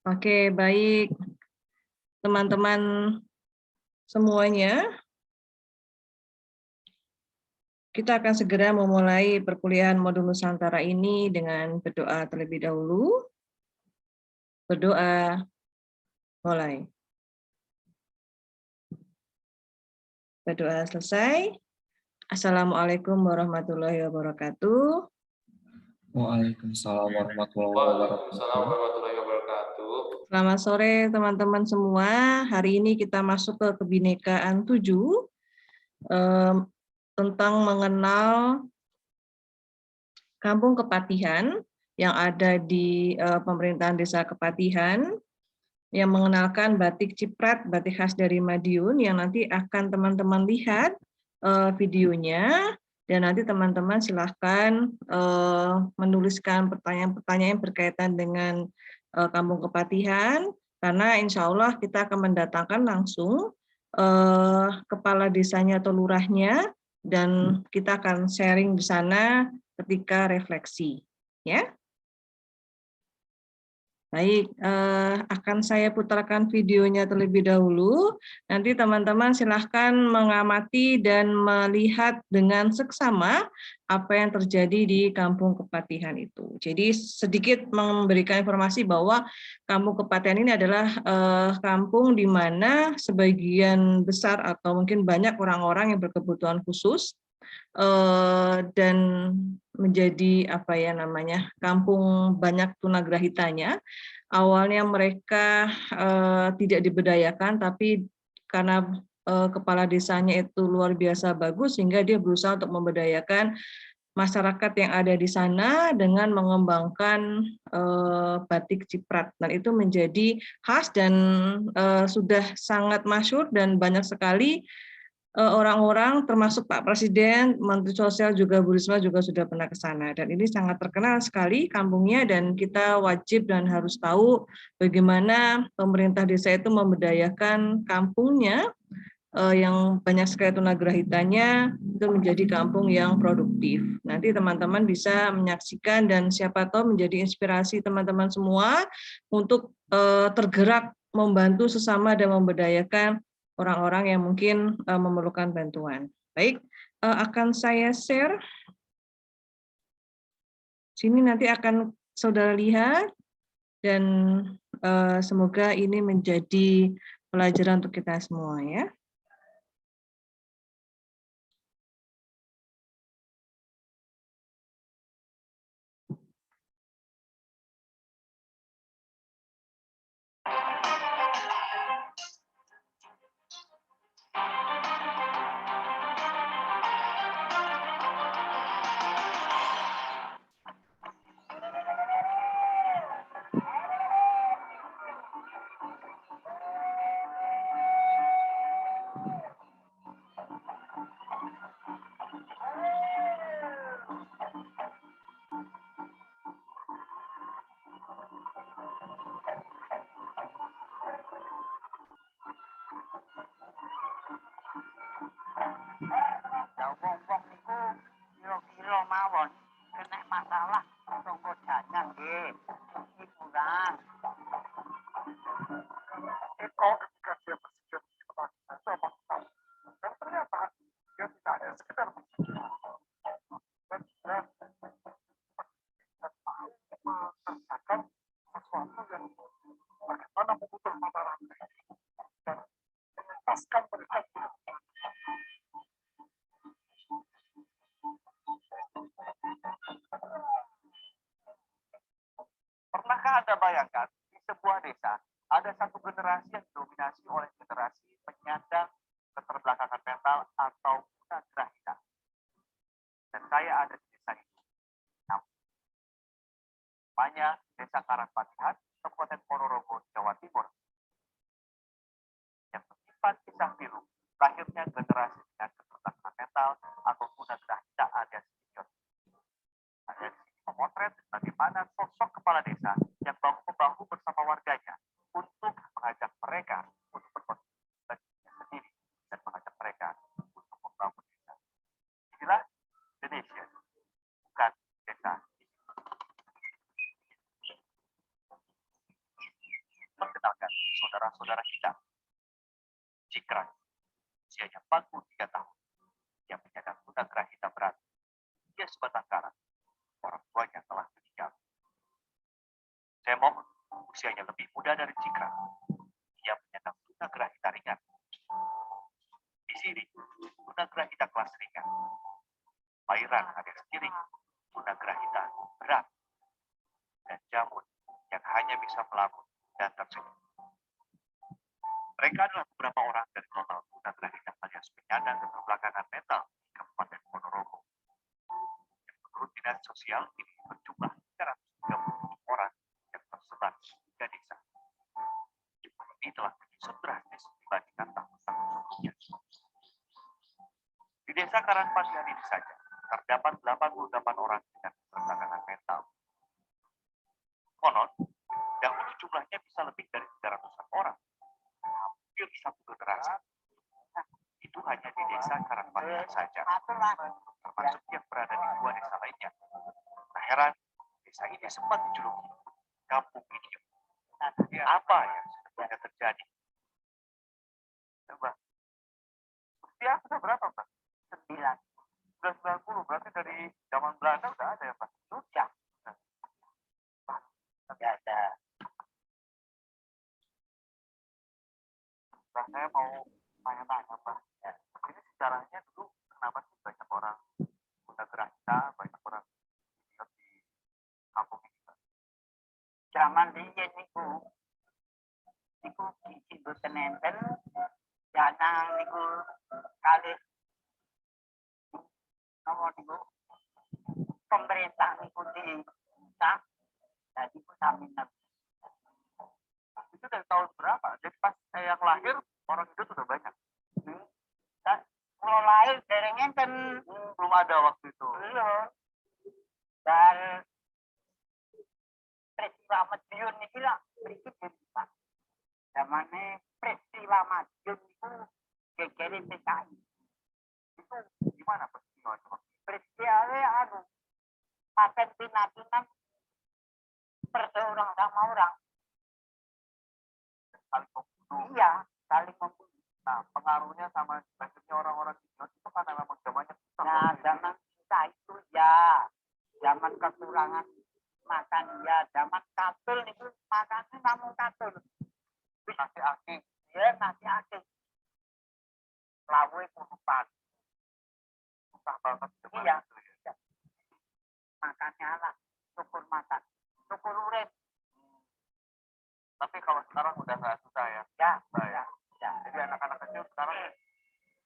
Oke, baik. Teman-teman semuanya, kita akan segera memulai perkuliahan modul Nusantara ini dengan berdoa terlebih dahulu. Berdoa, mulai. Berdoa selesai. Assalamualaikum warahmatullahi wabarakatuh. Waalaikumsalam warahmatullahi wabarakatuh. Selamat sore teman-teman semua. Hari ini kita masuk ke Kebinekaan 7 tentang mengenal Kampung Kepatihan yang ada di pemerintahan Desa Kepatihan, yang mengenalkan batik Ciprat, batik khas dari Madiun, yang nanti akan teman-teman lihat videonya, dan nanti teman-teman silahkan menuliskan pertanyaan-pertanyaan yang berkaitan dengan Kampung Kepatihan, karena insya Allah kita akan mendatangkan langsung kepala desanya atau lurahnya, dan kita akan sharing di sana ketika refleksi. Ya. Baik, akan saya putarkan videonya terlebih dahulu. Nanti teman-teman silahkan mengamati dan melihat dengan seksama apa yang terjadi di Kampung Kepatihan itu. Jadi sedikit memberikan informasi bahwa Kampung Kepatihan ini adalah kampung di mana sebagian besar atau mungkin banyak orang-orang yang berkebutuhan khusus, dan menjadi kampung banyak tunagrahitanya. Awalnya mereka tidak diberdayakan, tapi karena kepala desanya itu luar biasa bagus sehingga dia berusaha untuk memberdayakan masyarakat yang ada di sana dengan mengembangkan batik Ciprat, dan itu menjadi khas dan sudah sangat masyhur dan banyak sekali orang-orang termasuk Pak Presiden, Menteri Sosial juga Bu Risma juga sudah pernah ke sana, dan ini sangat terkenal sekali kampungnya, dan kita wajib dan harus tahu bagaimana pemerintah desa itu memberdayakan kampungnya yang banyak sekali tunagrahitanya itu menjadi kampung yang produktif. Nanti teman-teman bisa menyaksikan dan siapa tahu menjadi inspirasi teman-teman semua untuk tergerak membantu sesama dan memberdayakan orang-orang yang mungkin memerlukan bantuan. Baik, akan saya share. Sini nanti akan saudara lihat, dan semoga ini menjadi pelajaran untuk kita semua ya. Wong-wong niku kira-kira mawon kena masalah sangka jajan nggih. Iki kurang. Eko ketika dia presiden kepala sama dan ternyata dia tidak hanya sekedar dan juga tahu mengerjakan sesuatu yang bagaimana memutus mata rantai dan mengentaskan mereka. Pernahkah Anda bayangkan di sebuah desa ada satu generasi yang didominasi oleh generasi penyandang keterbelakangan mental atau tunagrahita? Dan saya ada di desa itu. Namanya Desa Karangpatihan, Kabupaten Ponorogo, Jawa Timur. Yang menyimpan kisah biru lahirnya generasi dengan keterbelakangan mental atau tunagrahita alias idiot. Saya di sini memotret bagaimana sosok kepala desa yang bahu-membahu bersama warganya untuk mengajak mereka untuk berkontribusi sendiri dan mengajak mereka untuk membangun desa. Inilah Indonesia, bukan desa. saudara-saudara kita. Cikran, usianya 43 tahun, yang menyandang tunagrahita berat. Dia sebatang kara, orang tuanya telah meninggal. Semok, usianya lebih muda dari Cikran. Dia menyandang tunagrahita ringan. Di sini, tunagrahita kelas ringan. Pairan alias Kiring, tunagrahita berat. Dan Jamun yang hanya bisa melamun dan tersenyum. Mereka adalah beberapa orang dari total tunagrahita alias penyandang keterbelakangan mental di Kabupaten Ponorogo. Yang menurut Dinas Sosial ini berjumlah 330 orang yang tersebar di 3 desa. Jumlah ini telah menyusut drastis dibandingkan tahun-tahun sebelumnya. Di desa Karangpatihan ini saja terdapat 88 orang dengan keterbelakangan mental. Konon, dahulu jumlahnya bisa lebih dari 300 orang. Hampir satu generasi. Itu hanya di desa Karangpatihan saja, termasuk yang berada di 2 desa lainnya. Tak heran, desa ini sempat dijuluki kampung idiot. Apa yang sebenarnya terjadi? Coba. Usia sudah berapa, Pak? 990, berarti dari zaman Belanda udah ada ya, Pak? Sudah. Tidak ada. Nah, saya mau tanya-tanya, Pak. Ini sejarahnya dulu kenapa sih banyak orang tunagrahita, banyak orang idiot di kampung ini, Pak? Zaman riyen niku disebut tenenten, janang niku kali nomor niku pemerintah niku disah, jadi ku sami itu dari tahun berapa? Jadi pas saya lahir orang itu sudah banyak. Kalau lahir dari ngenten belum ada waktu itu. Iya. Dan peristiwa Madiun ini lah berikut jadi Pak. Zamannya peristiwa Madiun itu gegeri PKI. Itu gimana peristiwa itu? Peristiwa paten pindah-pindah perseorang sama orang. Saling membunuh. Iya, saling membunuh. Nah, pengaruhnya sama banyaknya orang-orang idiot itu karena memang zamannya susah. Nah, zaman susah itu ya. Zaman kekurangan makan ya. Zaman katul itu makannya namun katul. Nasi aking. Ya, nasi aking. Lawe kurupan. Susah banget. Iya. Ya. Makannya lah. Syukur makan. Syukur urip. Tapi kalau sekarang udah nggak susah ya? Ya, susah ya. Ya. Jadi anak-anak kecil sekarang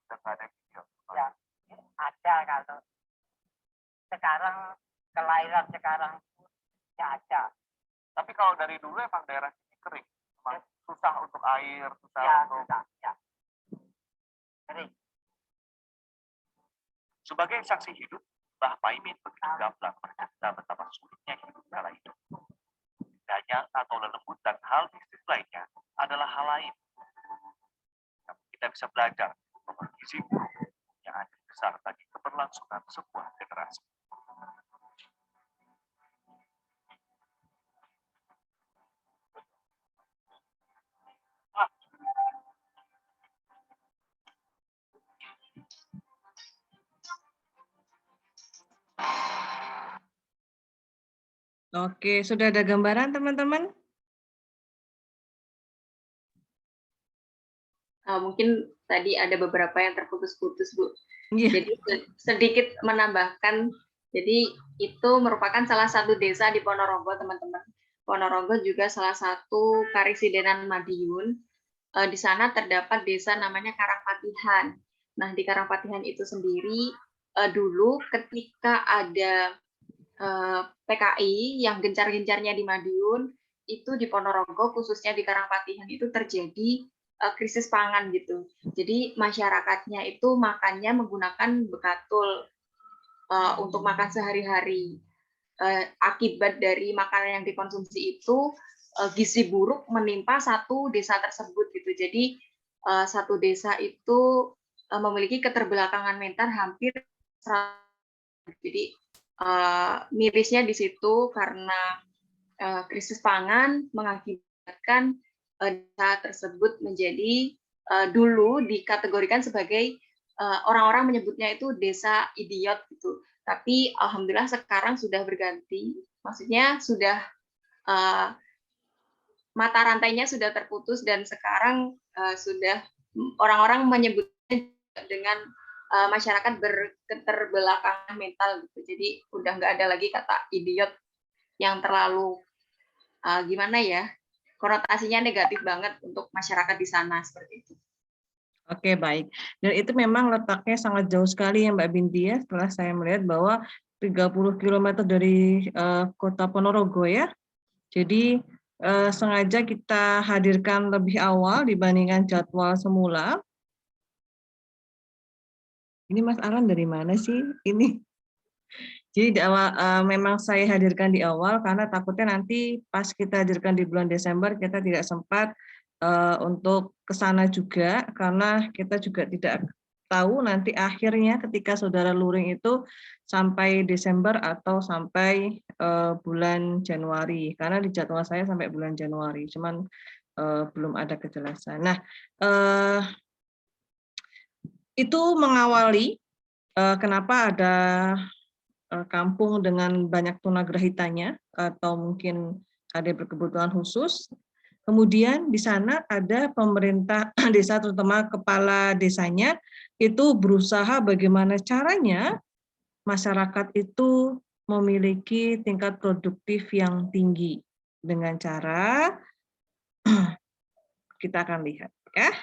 udah nggak ada video. Ya, ada kalau sekarang kelahiran sekarang ya ada. Tapi kalau dari dulu emang daerah sini kering, emang ya. Susah untuk air, susah ya, untuk. Susah, ya. Kering. Sebagai saksi hidup, Mbah Paimin begitu gamblang bercerita betapa sulitnya hidup kala itu. Daya atau lembut dan hal mistis lainnya adalah hal lain. Kita bisa belajar bahwa gizi buruk yang ada besar bagi keberlangsungan sebuah generasi. Oke, sudah ada gambaran teman-teman? Mungkin tadi ada beberapa yang terputus-putus, Bu. Yeah. Jadi sedikit menambahkan, jadi itu merupakan salah satu desa di Ponorogo, teman-teman. Ponorogo juga salah satu karisidenan Madiun. Di sana terdapat desa namanya Karangpatihan. Nah, di Karangpatihan itu sendiri, dulu ketika ada PKI yang gencar-gencarnya di Madiun, itu di Ponorogo, khususnya di Karangpatihan itu terjadi krisis pangan gitu. Jadi masyarakatnya itu makannya menggunakan bekatul untuk makan sehari-hari. Akibat dari makanan yang dikonsumsi itu gizi buruk menimpa satu desa tersebut gitu. Jadi satu desa itu memiliki keterbelakangan mental hampir 100. Jadi mirisnya di situ karena krisis pangan mengakibatkan desa tersebut menjadi dulu dikategorikan sebagai orang-orang menyebutnya itu desa idiot gitu. Tapi alhamdulillah sekarang sudah berganti. Maksudnya sudah mata rantainya sudah terputus dan sekarang sudah orang-orang menyebutnya dengan masyarakat berketerbelakangan mental gitu. Jadi udah nggak ada lagi kata idiot yang terlalu gimana ya, konotasinya negatif banget untuk masyarakat di sana seperti itu. Oke, baik. Dan itu memang letaknya sangat jauh sekali ya Mbak Binti ya, setelah saya melihat bahwa 30 km dari Kota Ponorogo ya. Jadi sengaja kita hadirkan lebih awal dibandingkan jadwal semula. Ini Mas Alan dari mana sih? Ini. Jadi di awal, memang saya hadirkan di awal karena takutnya nanti pas kita hadirkan di bulan Desember kita tidak sempat untuk ke sana juga karena kita juga tidak tahu nanti akhirnya ketika saudara luring itu sampai Desember atau sampai bulan Januari karena di jadwal saya sampai bulan Januari cuman belum ada kejelasan. Nah itu mengawali kenapa ada kampung dengan banyak tunagrahitanya atau mungkin ada berkebutuhan khusus. Kemudian di sana ada pemerintah desa terutama kepala desanya itu berusaha bagaimana caranya masyarakat itu memiliki tingkat produktif yang tinggi dengan cara kita akan lihat ya.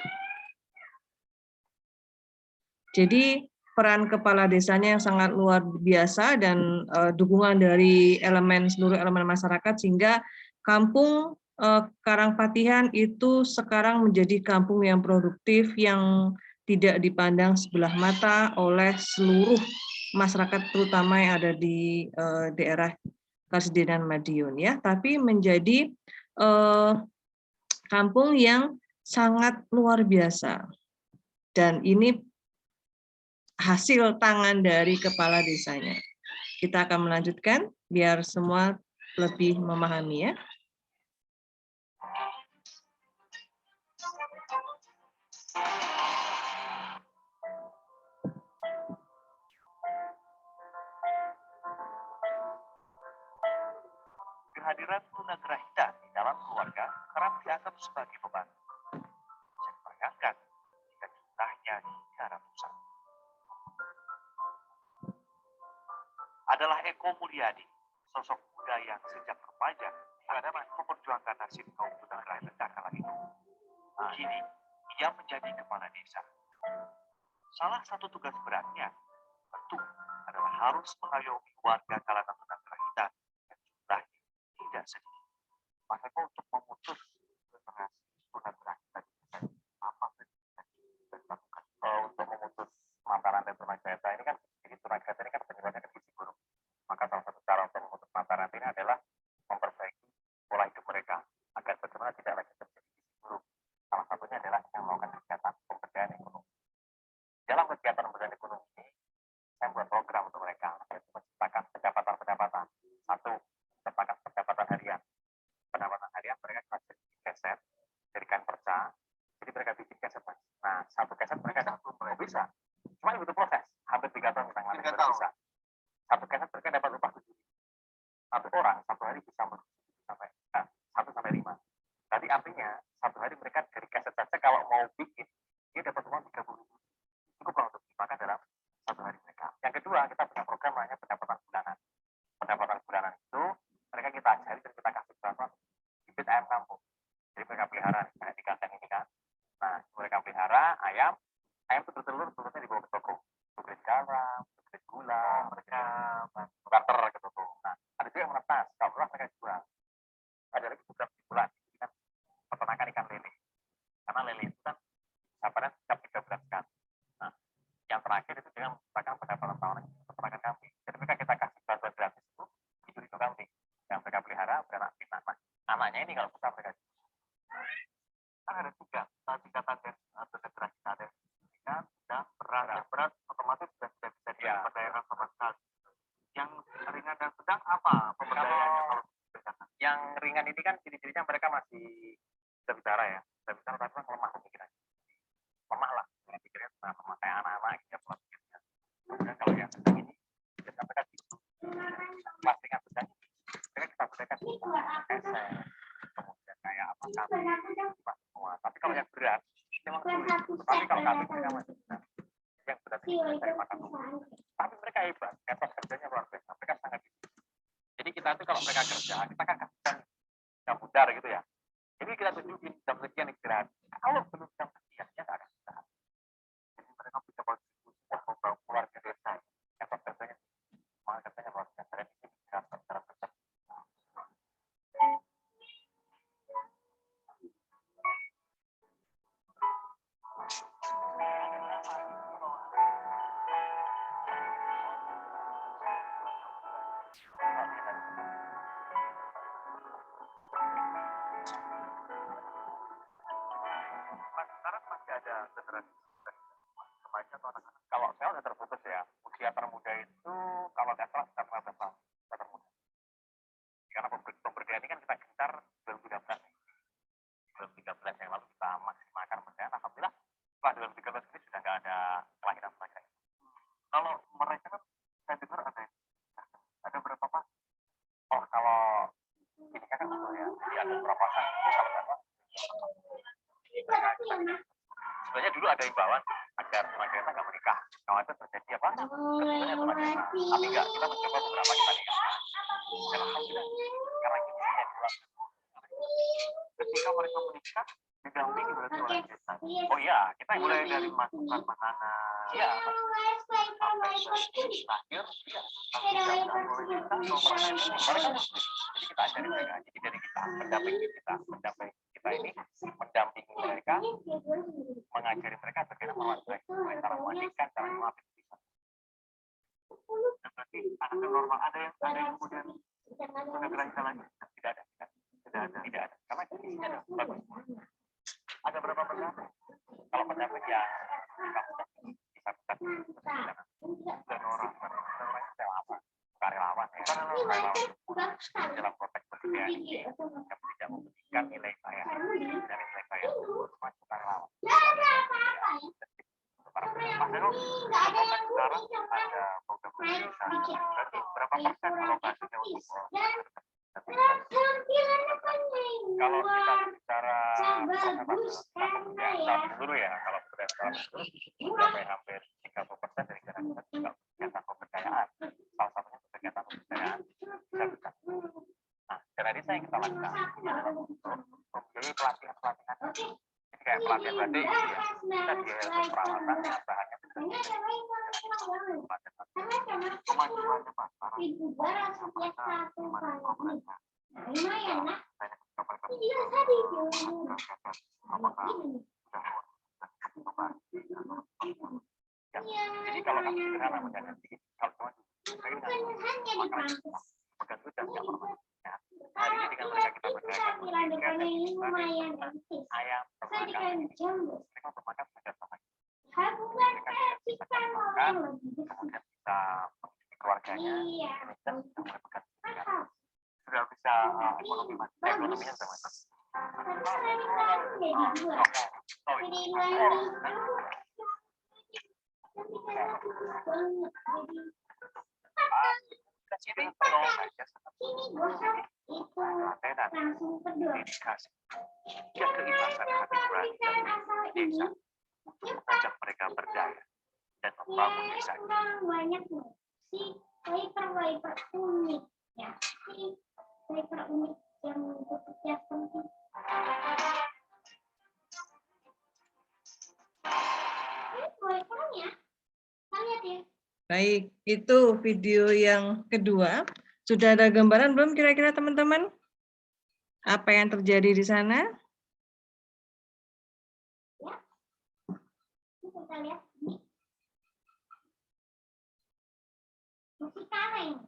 Jadi peran kepala desanya yang sangat luar biasa dan dukungan dari seluruh elemen masyarakat sehingga kampung Karangpatihan itu sekarang menjadi kampung yang produktif yang tidak dipandang sebelah mata oleh seluruh masyarakat terutama yang ada di daerah Karsidenan Madiun ya, tapi menjadi kampung yang sangat luar biasa. Dan ini hasil tangan dari kepala desanya. Kita akan melanjutkan biar semua lebih memahami ya. Kehadiran tunagrahita di dalam keluarga kerap dianggap sebagai beban. Bisa dibayangkan jika jumlahnya hingga ratusan. Adalah Eko Mulyadi, sosok muda yang sejak remaja ada memperjuangkan nasib kaum tunagrahita kala itu. Kini ia menjadi kepala desa. Salah satu tugas beratnya tentu adalah harus mengayomi warga kalangan tunagrahita yang jumlahnya tidak sedikit. Maka untuk memutus generasi tunagrahita apa yang dilakukan untuk memutus mata rantai tunagrahita ini kan, jadi tunagrahita ini kan penyebabnya kan gizi buruk. Maka salah satu cara untuk memutus mata rantai ini adalah memperbaiki pola hidup mereka agar bagaimana tidak lagi terjadi gizi buruk. Salah satunya adalah yang melakukan kegiatan pemberdayaan ekonomi. Dalam kegiatan pemberdayaan ekonomi ini, saya buat program untuk mereka, yaitu menciptakan pendapatan-pendapatan. Satu, menciptakan pendapatan harian. Pendapatan harian mereka kasih keset, jadikan perca, jadi mereka bikin keset. Nah, satu keset mereka belum bisa. Cuma butuh proses, hampir 3 tahun kita ngelatih baru bisa. Satu keset mereka dapat upah 7. Satu orang satu hari bisa sampai 1 sampai 5. Tadi artinya satu hari mereka dari keset saja kalau mau bikin dia dapat uang 30.000. Cukup untuk dimakan dalam satu hari mereka. Yang kedua, kita punya program namanya pendapatan bulanan. Pendapatan bulanan itu mereka kita ajari dan kita kasih bantuan bibit ayam kampung. Jadi mereka pelihara di kandang ini kan. Nah, mereka pelihara ayam itu bertelur, telurnya dibawa ke toko. Beli garam, beli gula, mereka barter ke toko. Nah, ada juga yang menetas, kalau beras mereka jual. Ada lagi beberapa bulan, ini kan peternakan ikan lele. Karena lele itu kan sabarnya setiap 3 bulan sekali. Nah, yang terakhir itu dengan merupakan pendapatan tahunan peternakan kambing. Jadi mereka kita kasih bantuan gratis itu hijau kambing yang mereka pelihara beranak pinak. Nah, anaknya ini kalau bisa mereka kan ada 3 tingkatan integrasi ada kan sudah berat, yang berat otomatis sudah tidak bisa diberdayakan sama sekali. Yang ringan dan sedang apa pemberdayaannya kalau yang ringan ini kan ciri-cirinya mereka masih bisa bicara ya, bisa bicara tapi kan lemah pemikirannya, lemah lah, pikirnya lemah kayak anak-anak gitu ya pola pikirnya. Kemudian kalau yang sedang ini, kita mereka gitu, pastikan sedang, mereka kita berikan esai, kemudian kayak apa kan, semua. Tapi kalau yang berat, memang sulit. Tapi kalau kami mereka masih bisa. Yang berat ini saya makan dulu. Tapi mereka hebat, etos kerjanya luar biasa. Mereka sangat gitu. Jadi kita itu kalau mereka kerja, kita kan kasihkan jam pudar gitu ya. Jadi kita tunjukin jam sekian istirahat. Kalau belum jam sekian, ya nggak akan istirahat. Jadi mereka bisa kontribusi membangun keluarga desa. Etos kerjanya, malah kerjanya luar biasa. Dan ini bisa secara besar. Sekarang masih ada generasi remaja atau anak-anak. Kalau saya udah terputus ya, usia termuda itu kalau nggak salah sekitar 15 tahun, usia termuda. Karena pemberdayaan ini kan kita gencar 2013. 2013 yang lalu kita maksimalkan pemberdayaan. Alhamdulillah setelah 2013 ini sudah nggak ada kelahiran lagi. Kalau mereka kan saya dengar ada berapa pak? Oh kalau ini kan betul ya, jadi ada berapa kan? Kalau nggak sebenarnya dulu ada imbauan agar remaja kita nggak menikah. Kalau itu terjadi apa? Kesulitannya remaja. Tapi nggak, kita mencoba beberapa kita nikah. Dan alhamdulillah karena kita dua. Ketika mereka menikah, didampingi berarti oleh desa. Oh iya, kita mulai dari masukan makanan, ya, sampai terakhir, ya, didampingi oleh desa. Mereka muslim. Jadi kita ajari mereka. Jadi dari kita, mendampingi kita ini mendampingi mereka, mengajari mereka bagaimana merawat baik, cara memandikan, cara mengapit bisa. Dan berarti anak normal ada yang kemudian sudah berangkat lagi tidak ada. Karena ini ada bagus. Ada berapa pendamping? Kalau pendamping yang bisa dan orang apa? Karyawan ya. Dalam konteks pemberdayaan ini yang tidak memberikan nilai saya dari nilai saya masuk karyawan. Mas Heru, kan sekarang ada program desa. Berarti berapa persen alokasinya untuk kalau kita bicara dulu ya, kalau berdasarkan sampai hampir 30% dari negara kita juga kegiatan pemberdayaan. Salah satunya kegiatan pemberdayaan bisa. Nah, dari saya yang kita lakukan membiayai pelatihan. Jadi kayak pelatihan berarti ya, kita biaya peralatan, bahannya bisa kemajuannya pasar. Lumayan lah. Jadi kalau kami sederhana menjaga sedikit, kalau hari ini dengan mereka kita berdagang, ayam, mereka bermakan sudah sama. Mereka bisa makan, kemudian bisa menghidupi keluarganya, dan mulai bekerja. Sudah bisa ekonominya sudah masuk. Mengajak mereka berdaya dan membangun desa. Banyak sih, wiper unik ya. Wiper unik yang bekerja penting. Baik, itu video yang kedua. Sudah ada gambaran belum kira-kira teman-teman? Apa yang terjadi di sana? Ya. Kita lihat ini. Masih kareng.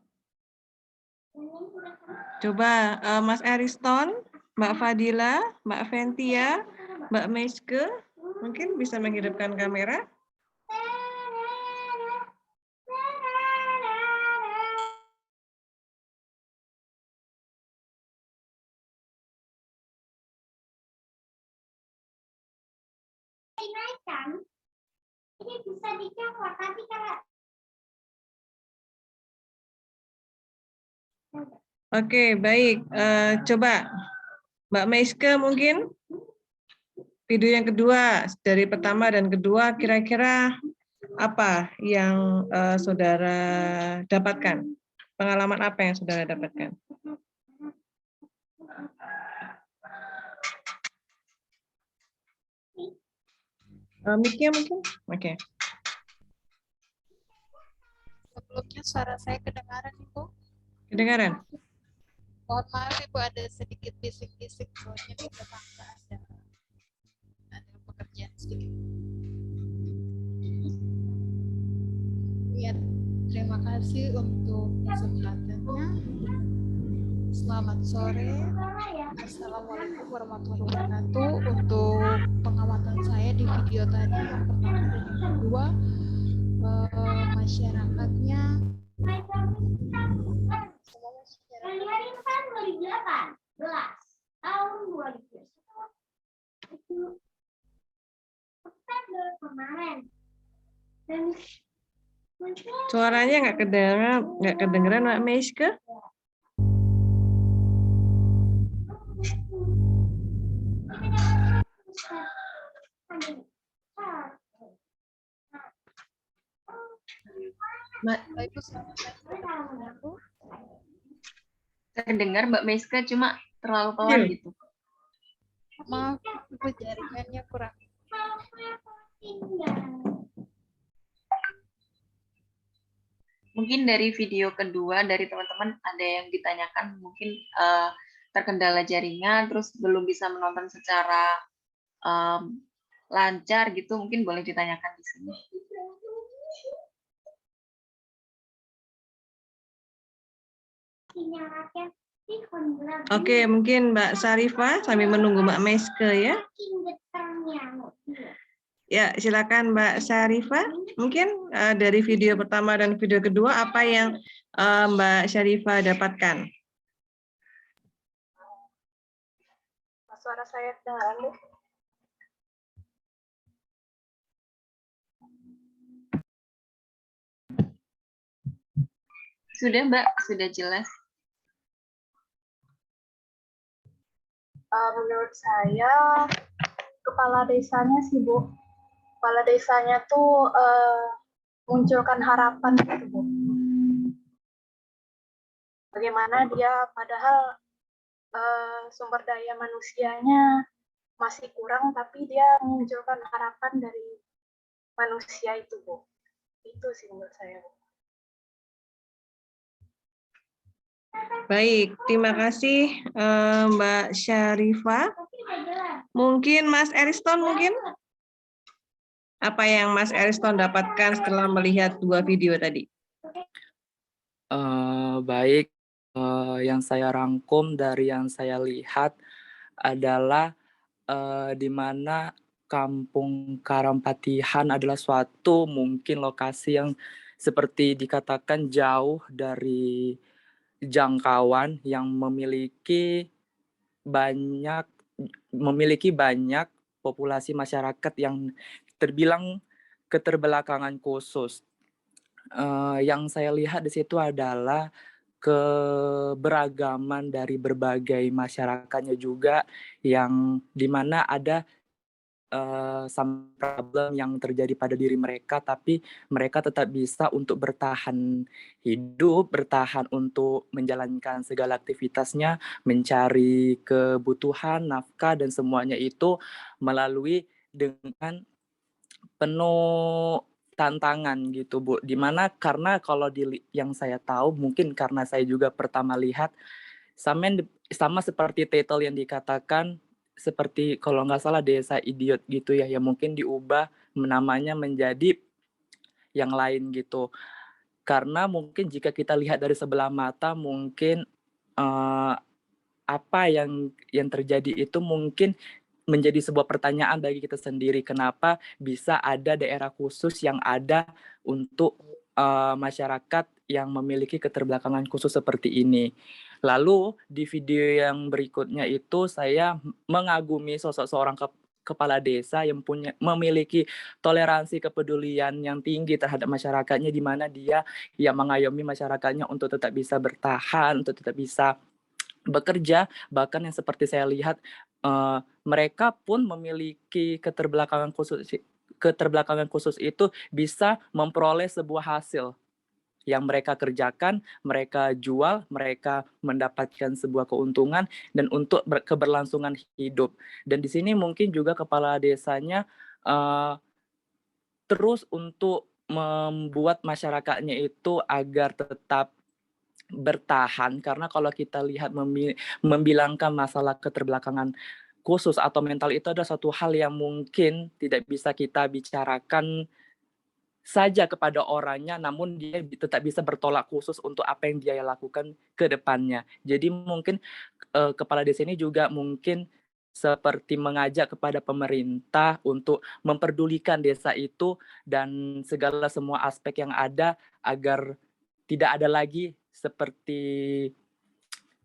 Coba Mas Ariston, Mbak Fadila, Mbak Ventia, Mbak Meiske, mungkin bisa menghidupkan kamera. kan? Ini bisa dicopot, tapi kalau Oke, baik. Coba Mbak Meiske mungkin video yang kedua dari pertama dan kedua kira-kira apa yang saudara dapatkan? Pengalaman apa yang saudara dapatkan? Mic-nya mungkin? Oke. Sebelumnya suara saya kedengaran, Ibu. Kedengaran? Mohon maaf, Ibu, ada sedikit bisik-bisik soalnya di tetangga ada pekerjaan sedikit. Ya, terima kasih untuk kesempatannya. Selamat sore. Assalamualaikum warahmatullahi wabarakatuh. Untuk pengamatan saya di video tadi yang pertama dan yang kedua, masyarakatnya hari kan 2018 tahun 2000 itu September kemarin dan muncul Suaranya nggak kedengeran Mbak Meiske? Ibu selamat datang. Terdengar Mbak Meiske, cuma terlalu pelan Iya. gitu. Maaf, Ibu, jaringannya kurang. Mungkin dari video kedua dari teman-teman ada yang ditanyakan mungkin terkendala jaringan, terus belum bisa menonton secara lancar gitu, mungkin boleh ditanyakan di sini. Oke, mungkin Mbak Sarifah sambil menunggu Mbak Meiske ya. Ya, silakan Mbak Sarifah. Mungkin dari video pertama dan video kedua apa yang Mbak Sarifah dapatkan? Suara saya kedengaran, Bu? Sudah Mbak, sudah jelas. Menurut saya, kepala desanya sih, Bu. Kepala desanya tuh munculkan harapan gitu, Bu. Bagaimana dia padahal sumber daya manusianya masih kurang, tapi dia menunjukkan harapan dari manusia itu, Bu. Itu sih menurut saya, Bu. Baik, terima kasih Mbak Syarifah. Mungkin Mas Ariston mungkin? Apa yang Mas Ariston dapatkan setelah melihat dua video tadi? Baik, yang saya rangkum dari yang saya lihat adalah di mana Kampung Karampatihan adalah suatu mungkin lokasi yang seperti dikatakan jauh dari jangkauan yang memiliki banyak populasi masyarakat yang terbilang keterbelakangan khusus. Yang saya lihat di situ adalah keberagaman dari berbagai masyarakatnya juga, yang dimana ada some problem yang terjadi pada diri mereka, tapi mereka tetap bisa untuk bertahan hidup, bertahan untuk menjalankan segala aktivitasnya, mencari kebutuhan, nafkah, dan semuanya itu melalui dengan penuh tantangan gitu, Bu. Dimana karena kalau yang saya tahu, mungkin karena saya juga pertama lihat, sama seperti title yang dikatakan, seperti kalau nggak salah desa idiot gitu ya, yang mungkin diubah namanya menjadi yang lain gitu. Karena mungkin jika kita lihat dari sebelah mata, mungkin apa yang terjadi itu mungkin menjadi sebuah pertanyaan bagi kita sendiri, kenapa bisa ada daerah khusus yang ada untuk masyarakat yang memiliki keterbelakangan khusus seperti ini. Lalu di video yang berikutnya itu saya mengagumi sosok seorang kepala desa yang memiliki toleransi kepedulian yang tinggi terhadap masyarakatnya, di mana dia yang mengayomi masyarakatnya untuk tetap bisa bertahan, untuk tetap bisa bekerja. Bahkan yang seperti saya lihat, mereka pun memiliki keterbelakangan khusus itu bisa memperoleh sebuah hasil yang mereka kerjakan, mereka jual, mereka mendapatkan sebuah keuntungan dan untuk keberlangsungan hidup. Dan di sini mungkin juga kepala desanya terus untuk membuat masyarakatnya itu agar tetap bertahan, karena kalau kita lihat membilangkan masalah keterbelakangan khusus atau mental itu adalah satu hal yang mungkin tidak bisa kita bicarakan saja kepada orangnya, namun dia tetap bisa bertolak khusus untuk apa yang dia lakukan ke depannya. Jadi mungkin kepala desa ini juga mungkin seperti mengajak kepada pemerintah untuk memperdulikan desa itu dan segala semua aspek yang ada, agar tidak ada lagi seperti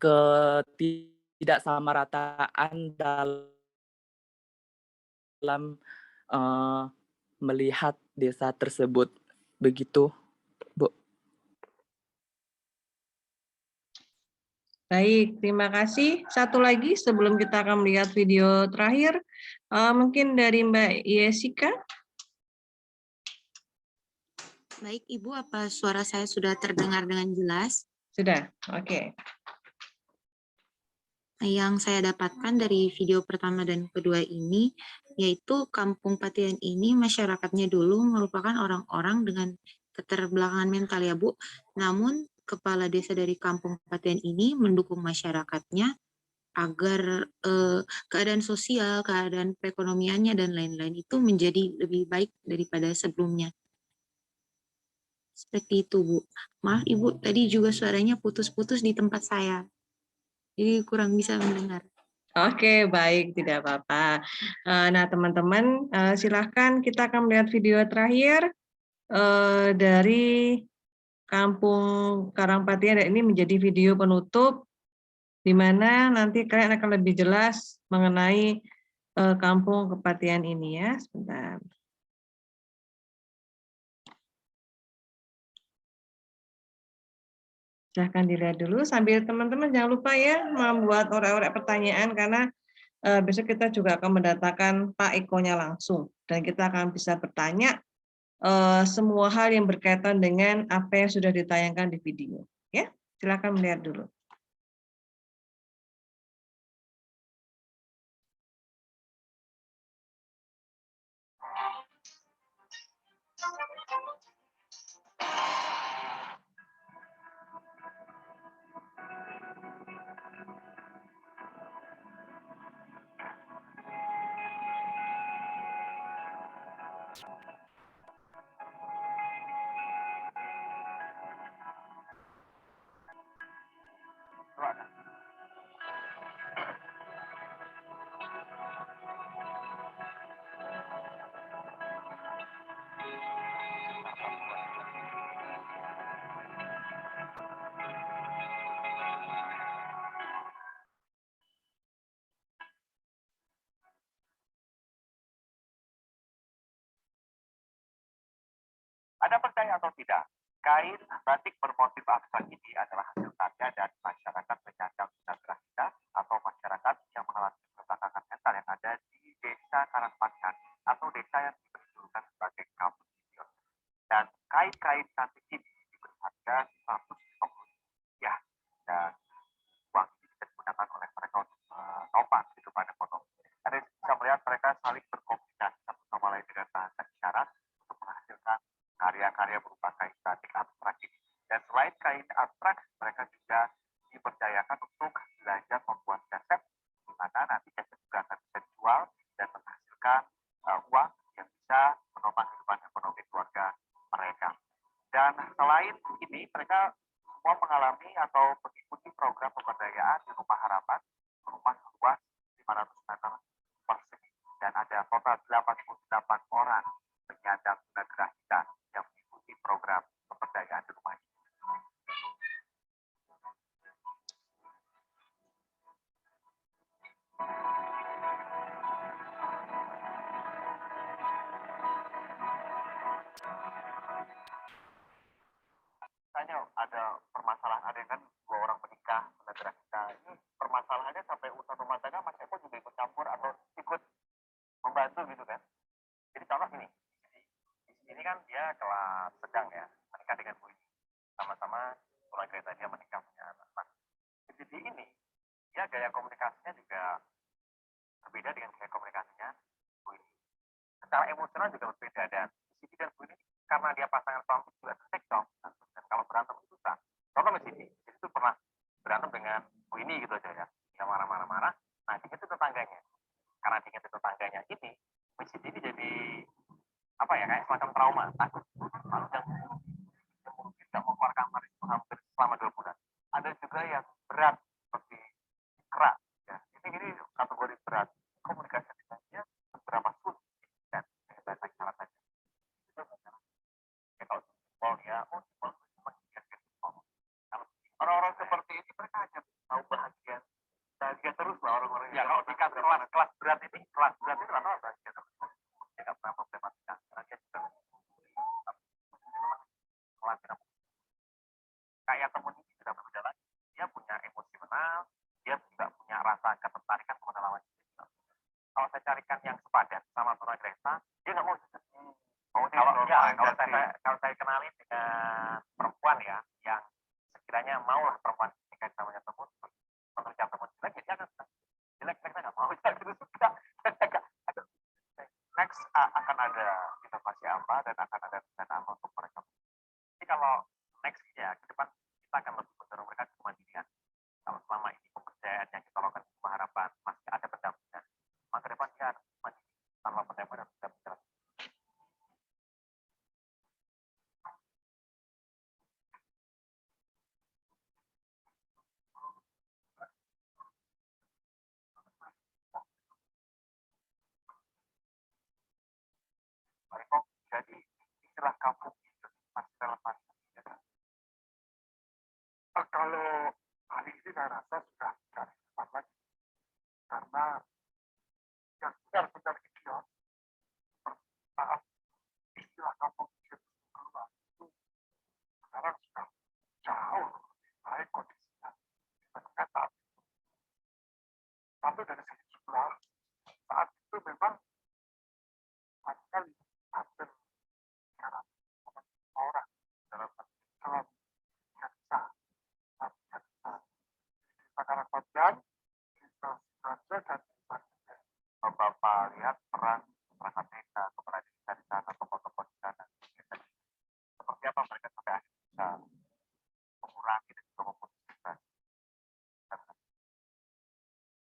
ketidaksamarataan dalam melihat desa tersebut. Begitu, Bu. Baik, terima kasih. Satu lagi sebelum kita akan melihat video terakhir, mungkin dari Mbak Yesika. Baik, Ibu, apa suara saya sudah terdengar dengan jelas? Sudah, oke. Yang saya dapatkan dari video pertama dan kedua ini, yaitu Kampung Patian ini masyarakatnya dulu merupakan orang-orang dengan keterbelakangan mental ya Bu. Namun kepala desa dari Kampung Patian ini mendukung masyarakatnya agar keadaan sosial, keadaan perekonomiannya dan lain-lain itu menjadi lebih baik daripada sebelumnya. Seperti itu Bu. Maaf Ibu, tadi juga suaranya putus-putus di tempat saya. Jadi kurang bisa mendengar. Oke, baik, tidak apa-apa. Nah, teman-teman, silahkan kita akan melihat video terakhir dari Kampung Karangpatian. Ini menjadi video penutup, di mana nanti kalian akan lebih jelas mengenai Kampung Kepatian ini ya. Sebentar. Silahkan dilihat dulu, sambil teman-teman jangan lupa ya membuat orek-orek pertanyaan, karena besok kita juga akan mendatangkan Pak Eko-nya langsung, dan kita akan bisa bertanya semua hal yang berkaitan dengan apa yang sudah ditayangkan di video. Ya, silakan melihat dulu. Anda percaya atau tidak, kain batik bermotif abstrak ini adalah hasil karya dari masyarakat penyandang tunagrahita atau masyarakat yang mengalami keterbelakangan mental yang ada di desa Karangpatian atau desa yang diberi julukan sebagai kampung senior. Dan kain-kain cantik ini diberi harga Rp150 dan uang ini bisa digunakan oleh mereka untuk menopang kehidupan ekonomi. Anda bisa melihat mereka saling berkomunikasi satu sama lain dengan bahasa isyarat untuk menghasilkan karya-karya berupa kain batik abstrak ini. Dan selain kain abstrak, mereka juga dipercayakan untuk belajar membuat keset, di mana nanti keset juga akan bisa dijual dan menghasilkan uang yang bisa menopang kehidupan ekonomi keluarga mereka. Dan selain ini, mereka semua mengalami atau mengikuti program pemberdayaan di Rumah Harapan, rumah luas 500 meter persegi, dan ada total 88 orang penyandang tunagrahita yang mengikuti program pemberdayaan di rumah ini. ya kan, 2 orang menikah, negara kita. Ini permasalahannya sampai urusan rumah tangga Mas Eko juga ikut campur atau ikut membantu gitu kan. Jadi contoh ini, di sini kan dia kelas sedang ya, menikah dengan Bu ini. Sama-sama tunagrahita dia menikah punya anak. Nah, di ini dia gaya komunikasinya juga berbeda dengan gaya komunikasinya Bu ini. Secara emosional juga berbeda, dan di sini dan Bu ini karena dia pasangan suami juga cekcok, dan kalau berantem itu susah. Contoh di sini itu pernah berantem dengan Bu ini gitu aja ya, dia marah-marah. Nah, dia itu tetangganya. Karena dia itu tetangganya ini, masjid ini jadi apa ya, kayak semacam trauma, takut malu yang mungkin tidak mau keluar kamar itu hampir selama 2 bulan. Ada juga yang berat seperti kerak ya, ini kategori berat. Komunikasi dengannya beberapa sulit dan bahasa isyarat saja itu benar. Ya kalau simpel ya, simpel itu mengingatkan simpel. Kalau orang-orang seperti ini mereka hanya tahu bahagia terus lah orang-orang ya. Kalau di kelas berat ini rata-rata bahagia terus. Dia nggak pernah problematika karena dia juga kayak temen ini sudah berbeda lagi. Dia punya emosional, dia juga punya rasa ketertarikan kepada lawan jenis. Kalau saya carikan yang sepadan sama tunagrahita, dia nggak mau. Kalau saya kenalin dengan perempuan ya, yang sekiranya maulah perempuan nikah namanya temen, menurut yang temen jelek, dia akan jelek, kita nggak mau, kita gitu suka. Next akan ada inovasi apa dan akan ada rencana apa untuk mereka. Jadi kalau next ya ke depan kita akan lebih mendorong mereka ke kemandirian. Kalau selama ini pemberdayaan yang kita lakukan sebuah harapan masih ada pendampingan, maka depan dia harus mandiri tanpa pendampingan bisa berjalan. Jadi istilah kampung itu masih relevan. Kalau hari ini saya rasa sudah tidak relevan lagi, karena yang benar-benar idiot saat istilah kampung itu keluar itu sekarang sudah jauh lebih baik kondisinya dibandingkan saat itu. Satu dari segi jumlah, saat itu memang sekali hampir 300 orang dalam desa sekarang Panjang, desa Siraja dan desa Gede. Bapak lihat peran perangkat desa, kepala desa di sana, tokoh-tokoh di sana, seperti apa mereka sampai akhirnya bisa mengurangi dan juga memutuskan.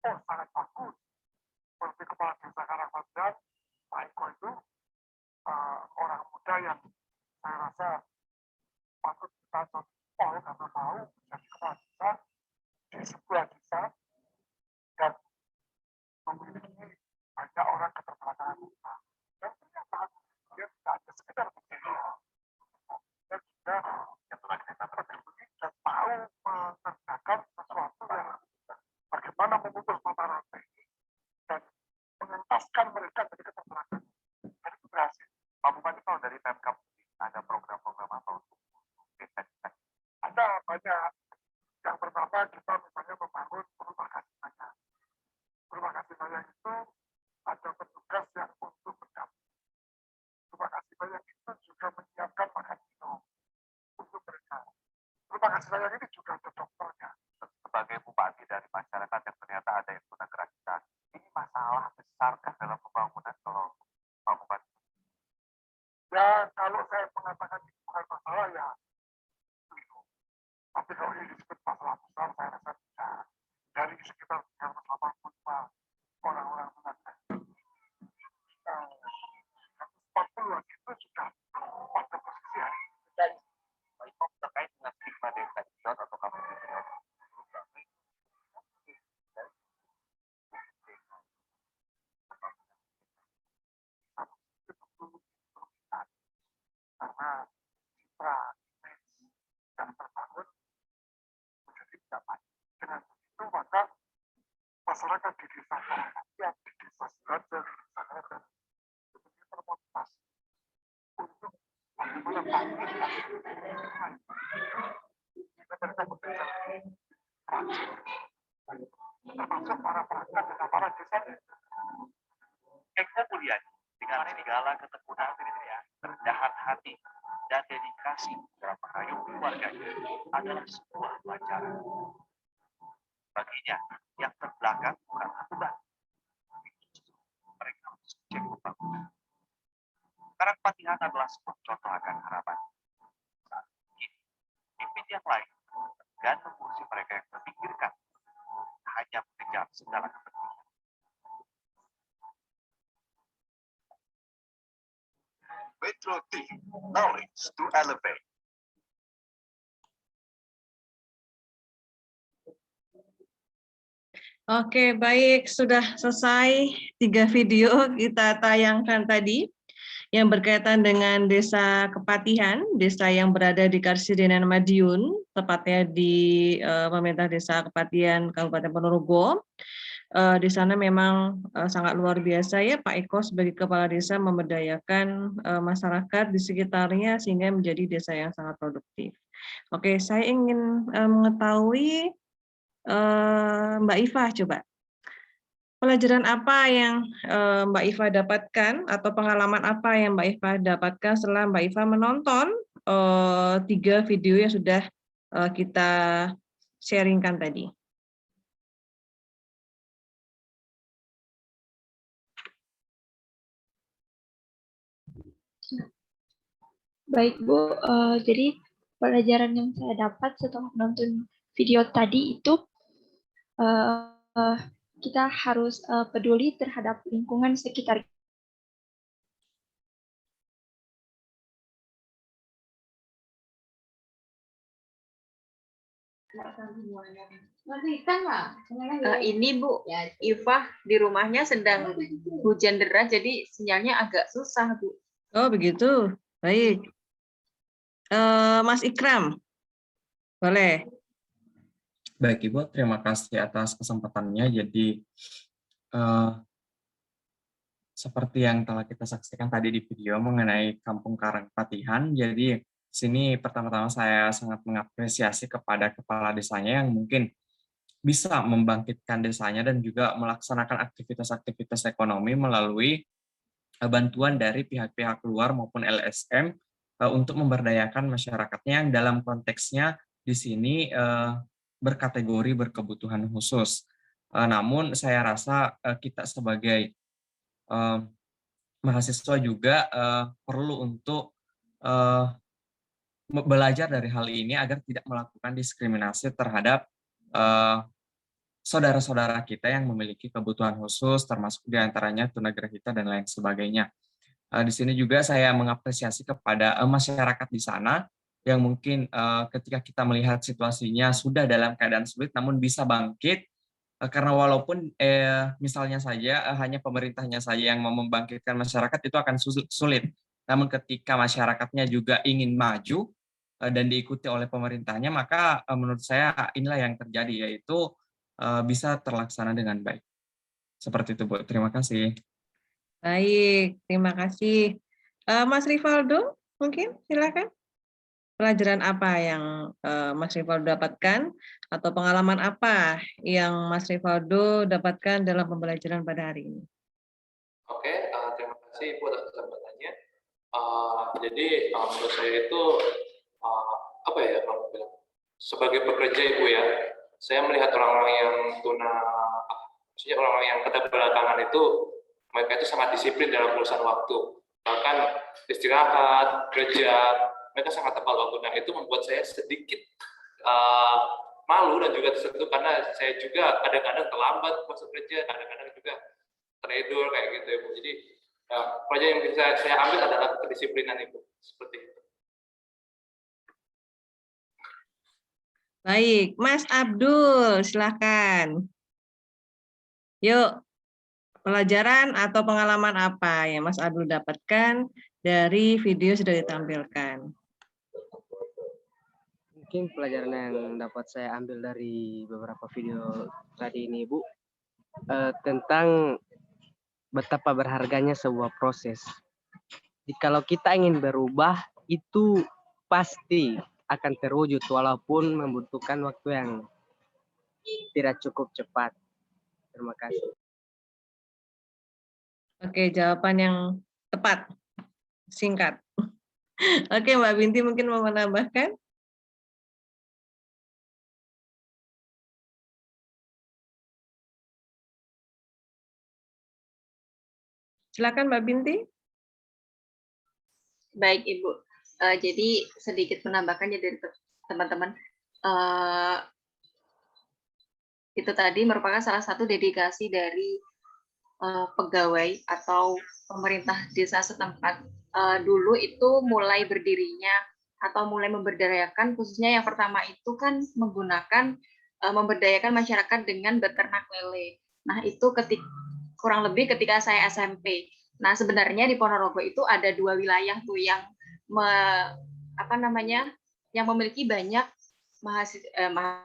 Sangat bagus. Seperti kepala desa Karangpanjang, Pak Eko itu orang muda yang saya rasa patut kita contoh karena mau menjadi kepala desa di sebuah desa dan memiliki banyak orang keterbelakangan desa. Dan ternyata dia tidak hanya sekedar begini, dia juga yang telah kita terbagi dan mau mengerjakan sesuatu yang bagaimana memutus mata rantai dan mengentaskan mereka dari keterbelakangan. Dan itu berhasil. Pak Bupati tahu dari Pemkab ada program-program apa untuk desa-desa. Ada banyak. Yang pertama kita misalnya membangun rumah kasih sayang. Rumah kasih sayang itu ada petugas yang untuk mendampingi. Rumah kasih sayang itu juga menyiapkan makan minum untuk mereka. Rumah kasih sayang ini juga ada dokternya. Sebagai bupati dari masyarakat yang ternyata ada yang tunagrahita, ini masalah besar kan dalam pembangunan kalau Pak Bupati? Ya kalau saya mengatakan itu bukan masalah ya, tapi kalau ini disebut masalah besar, saya rasa tidak. Dari sekitar 385 orang-orang tunagrahita, 140-an itu sudah pada posisi hari ini. Terkait dengan stigma desa idiot atau kampung idiot. Karena citra yang terbangun menjadi tidak baik. Dengan begitu maka masyarakat di desa Karangpanjang, di desa Siraja, di desa Gede itu termotivasi untuk bagaimana bangkit. Kita kita bekerja termasuk para perangkat dan para desain. Eka Mulyani dengan segala ketekunan, kerendahan hati, dan dedikasi dalam mengayomi keluarganya adalah sebuah pelajaran. Baginya, yang terbelakang bukanlah beban. Mereka harus menjadi pembangunan. Karangpatihan adalah sebuah contoh akan harapan. Saat ini, pimpin yang lain dan mengurusi mereka yang terpikirkan hanya mengejar segala kepentingan. Metro TV, knowledge to elevate. Oke, baik. Sudah selesai 3 video kita tayangkan tadi yang berkaitan dengan Desa Kepatihan, desa yang berada di Karsidenan Madiun, tepatnya di pemerintah Desa Kepatihan Kabupaten Ponorogo. Di sana memang sangat luar biasa ya Pak Eko sebagai kepala desa memberdayakan masyarakat di sekitarnya sehingga menjadi desa yang sangat produktif. Oke, saya ingin mengetahui Mbak Iva coba. Pelajaran apa yang Mbak Iva dapatkan atau pengalaman apa yang Mbak Iva dapatkan setelah Mbak Iva menonton 3 video yang sudah kita sharingkan tadi? Baik Bu, jadi pelajaran yang saya dapat setelah menonton video tadi itu kita harus peduli terhadap lingkungan sekitar. Ini Bu, Iva di rumahnya sedang hujan deras, jadi sinyalnya agak susah Bu. Oh begitu, baik. Mas Ikram, boleh. Baik Ibu, terima kasih atas kesempatannya. Jadi seperti yang telah kita saksikan tadi di video mengenai Kampung Karangpatihan, jadi di sini pertama-tama saya sangat mengapresiasi kepada kepala desanya yang mungkin bisa membangkitkan desanya dan juga melaksanakan aktivitas-aktivitas ekonomi melalui bantuan dari pihak-pihak luar maupun LSM untuk memberdayakan masyarakatnya yang dalam konteksnya di sini berkategori berkebutuhan khusus. Namun saya rasa kita sebagai mahasiswa juga perlu untuk belajar dari hal ini agar tidak melakukan diskriminasi terhadap saudara-saudara kita yang memiliki kebutuhan khusus, termasuk diantaranya tunagrahita dan lain sebagainya. Di sini juga saya mengapresiasi kepada masyarakat di sana yang mungkin ketika kita melihat situasinya sudah dalam keadaan sulit, namun bisa bangkit karena walaupun misalnya saja hanya pemerintahnya saja yang mau membangkitkan masyarakat itu akan sulit. Namun ketika masyarakatnya juga ingin maju dan diikuti oleh pemerintahnya, maka menurut saya inilah yang terjadi, yaitu bisa terlaksana dengan baik. Seperti itu Bu, terima kasih. Baik, terima kasih. Mas Rivaldo, mungkin silakan. Pelajaran apa yang Mas Rivaldo dapatkan atau pengalaman apa yang Mas Rivaldo dapatkan dalam pembelajaran pada hari ini? Oke, terima kasih Bu atas kesempatannya. Jadi menurut saya itu apa ya kalau bilang sebagai pekerja Ibu ya, saya melihat orang-orang yang maksudnya orang-orang yang keterbelakangan itu mereka itu sangat disiplin dalam urusan waktu, bahkan istirahat, kerja, mereka sangat tepat waktu. Nah itu membuat saya sedikit malu dan juga tersentuh karena saya juga kadang-kadang terlambat masuk kerja, kadang-kadang juga tidur kayak gitu Ibu. Jadi pelajaran yang bisa saya ambil adalah kedisiplinan Ibu, seperti itu. Baik, Mas Abdul, silakan. Yuk, pelajaran atau pengalaman apa yang Mas Abdul dapatkan dari video sudah ditampilkan? Mungkin pelajaran yang dapat saya ambil dari beberapa video tadi ini, Bu, tentang betapa berharganya sebuah proses. Jadi kalau kita ingin berubah, itu pasti akan terwujud walaupun membutuhkan waktu yang tidak cukup cepat. Terima kasih. Oke, jawaban yang tepat, singkat. Oke, Mbak Binti mungkin mau menambahkan? Silakan Mbak Binti. Baik Ibu, jadi sedikit menambahkannya dari teman-teman. Itu tadi merupakan salah satu dedikasi dari pegawai atau pemerintah desa setempat. Dulu itu mulai berdirinya atau mulai memberdayakan, khususnya yang pertama itu kan menggunakan memberdayakan masyarakat dengan beternak lele. Nah itu kurang lebih ketika saya SMP. Nah sebenarnya di Ponorogo itu ada 2 wilayah tuh yang yang memiliki banyak mahasiswa.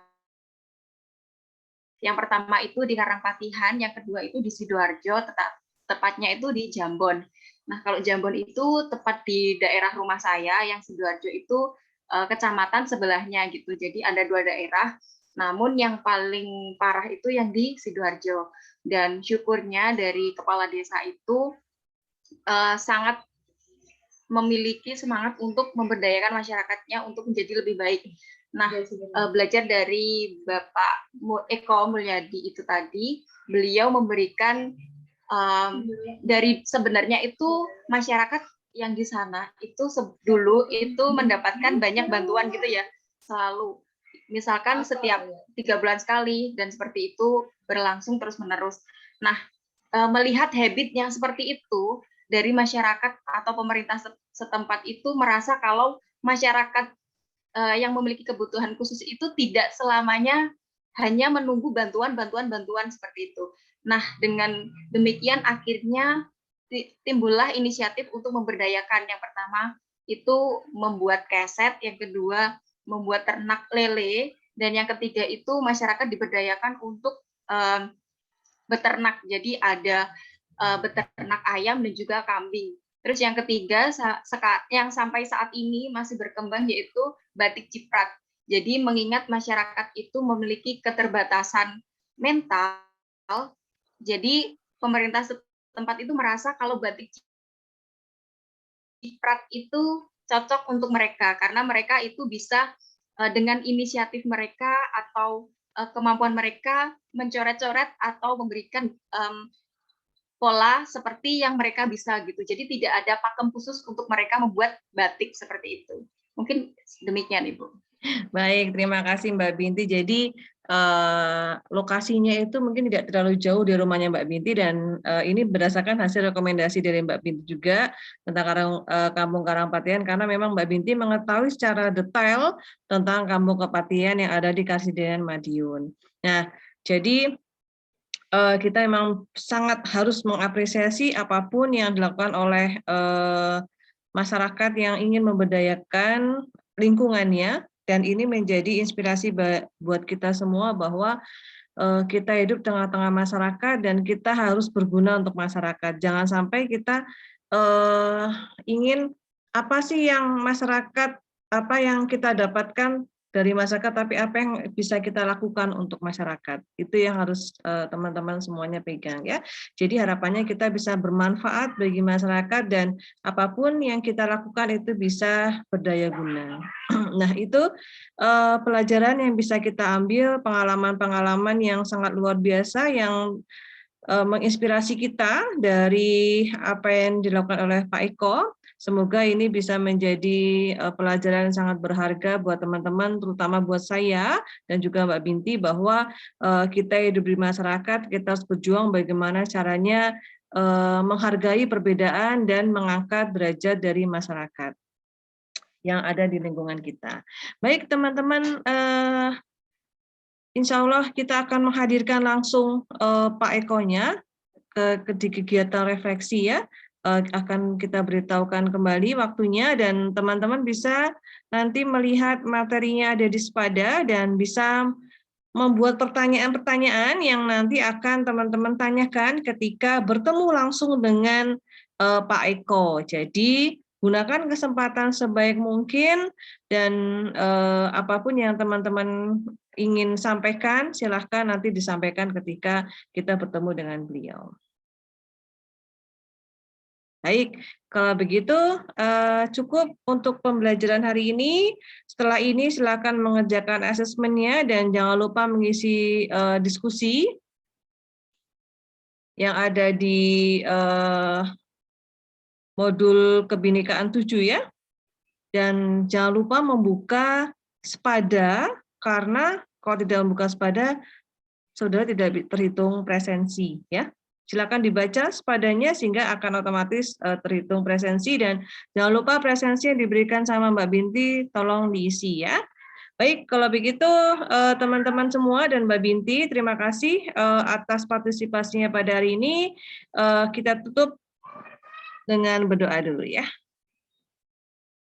Yang pertama itu di Karangpatihan, yang kedua itu di Sidoarjo, tepatnya itu di Jambon. Nah, kalau Jambon itu tepat di daerah rumah saya, yang Sidoarjo itu kecamatan sebelahnya gitu. Jadi ada 2 daerah, namun yang paling parah itu yang di Sidoarjo. Dan syukurnya dari kepala desa itu sangat memiliki semangat untuk memberdayakan masyarakatnya untuk menjadi lebih baik. Nah, belajar dari Bapak Eko Mulyadi itu tadi, beliau memberikan dari sebenarnya itu masyarakat yang di sana itu dulu itu mendapatkan banyak bantuan gitu ya, selalu. Misalkan setiap 3 bulan sekali dan seperti itu berlangsung terus-menerus. Nah, melihat habit yang seperti itu dari masyarakat atau pemerintah setempat itu merasa kalau masyarakat yang memiliki kebutuhan khusus itu tidak selamanya hanya menunggu bantuan seperti itu. Nah, dengan demikian akhirnya timbullah inisiatif untuk memberdayakan. Yang pertama itu membuat keset, yang kedua membuat ternak lele, dan yang ketiga itu masyarakat diberdayakan untuk beternak. Jadi ada beternak ayam dan juga kambing. Terus yang ketiga yang sampai saat ini masih berkembang yaitu batik ciprat. Jadi mengingat masyarakat itu memiliki keterbatasan mental, jadi pemerintah setempat itu merasa kalau batik ciprat itu cocok untuk mereka karena mereka itu bisa dengan inisiatif mereka atau kemampuan mereka mencoret-coret atau memberikan pola seperti yang mereka bisa gitu. Jadi tidak ada pakem khusus untuk mereka membuat batik seperti itu. Mungkin demikian Ibu. Baik, terima kasih Mbak Binti. Jadi lokasinya itu mungkin tidak terlalu jauh di rumahnya Mbak Binti dan ini berdasarkan hasil rekomendasi dari Mbak Binti juga tentang Kampung Karangpatihan karena memang Mbak Binti mengetahui secara detail tentang Kampung Kepatihan yang ada di Karsidenan Madiun. Nah, jadi kita memang sangat harus mengapresiasi apapun yang dilakukan oleh masyarakat yang ingin memberdayakan lingkungannya, dan ini menjadi inspirasi buat kita semua bahwa kita hidup tengah-tengah masyarakat dan kita harus berguna untuk masyarakat. Jangan sampai kita ingin apa sih yang masyarakat, apa yang kita dapatkan dari masyarakat, tapi apa yang bisa kita lakukan untuk masyarakat. Itu yang harus teman-teman semuanya pegang ya. Jadi harapannya kita bisa bermanfaat bagi masyarakat dan apapun yang kita lakukan itu bisa berdaya guna. Nah itu pelajaran yang bisa kita ambil, pengalaman-pengalaman yang sangat luar biasa yang menginspirasi kita dari apa yang dilakukan oleh Pak Eko. Semoga ini bisa menjadi pelajaran yang sangat berharga buat teman-teman, terutama buat saya dan juga Mbak Binti, bahwa kita hidup di masyarakat, kita harus berjuang bagaimana caranya menghargai perbedaan dan mengangkat derajat dari masyarakat yang ada di lingkungan kita. Baik teman-teman, insya Allah kita akan menghadirkan langsung Pak Eko-nya di kegiatan refleksi ya. Akan kita beritahukan kembali waktunya dan teman-teman bisa nanti melihat materinya ada di Sepada dan bisa membuat pertanyaan-pertanyaan yang nanti akan teman-teman tanyakan ketika bertemu langsung dengan Pak Eko. Jadi gunakan kesempatan sebaik mungkin dan apapun yang teman-teman ingin sampaikan, silahkan nanti disampaikan ketika kita bertemu dengan beliau. Baik, kalau begitu cukup untuk pembelajaran hari ini. Setelah ini silakan mengerjakan asesmennya dan jangan lupa mengisi diskusi yang ada di modul kebinekaan 7 ya. Dan jangan lupa membuka Spada, karena kalau tidak membuka Spada, saudara tidak terhitung presensi ya. Silakan dibaca Spadanya sehingga akan otomatis terhitung presensi, dan jangan lupa presensi yang diberikan sama Mbak Binti tolong diisi ya. Baik, kalau begitu teman-teman semua dan Mbak Binti, terima kasih atas partisipasinya pada hari ini. Kita tutup dengan berdoa dulu ya.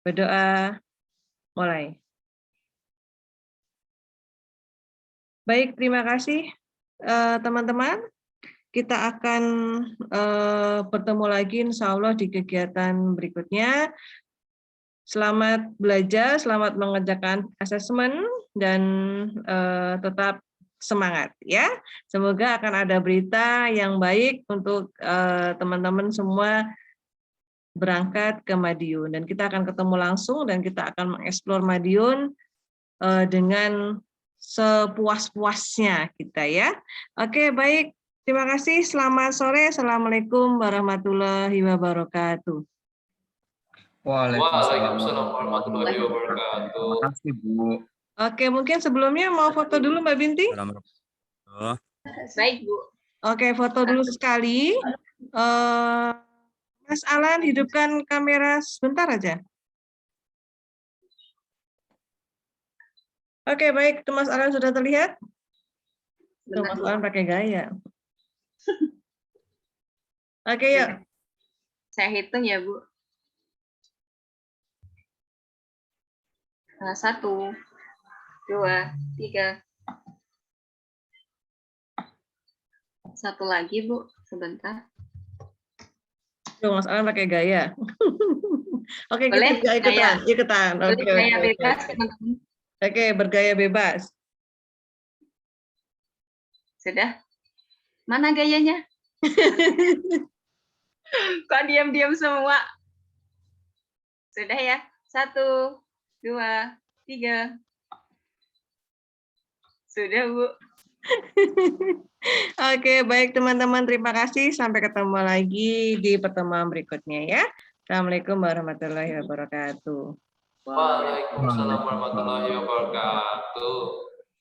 Berdoa mulai. Baik, terima kasih teman-teman. Kita akan bertemu lagi insya Allah di kegiatan berikutnya. Selamat belajar, selamat mengerjakan asesmen, dan tetap semangat ya. Semoga akan ada berita yang baik untuk teman-teman semua berangkat ke Madiun, dan kita akan ketemu langsung dan kita akan mengeksplor Madiun dengan sepuas-puasnya kita ya. Oke, baik. Terima kasih. Selamat sore. Assalamualaikum warahmatullahi wabarakatuh. Waalaikumsalam warahmatullahi wabarakatuh. Terima kasih, Bu. Oke, mungkin sebelumnya mau foto dulu Mbak Binti. Baik, Bu. Oke, foto dulu sekali. Mas Alan, hidupkan kamera sebentar aja. Oke, baik. Itu Mas Alan sudah terlihat? Tuh, Mas Alan pakai gaya. Oke, yuk. Saya hitung ya, Bu. 1, 2, 3. Satu lagi, Bu. Sebentar. Tuh, Mas Alan pakai gaya. Oke, Boleh? kita ikutan. Oke, Gaya bebas, teman-teman. Oke, bergaya bebas. Sudah? Mana gayanya? Kok diam-diam semua? Sudah ya? 1, 2, 3. Sudah, Bu. Oke, baik teman-teman. Terima kasih. Sampai ketemu lagi di pertemuan berikutnya ya. Assalamualaikum warahmatullahi wabarakatuh. Waalaikumsalam warahmatullahi wabarakatuh.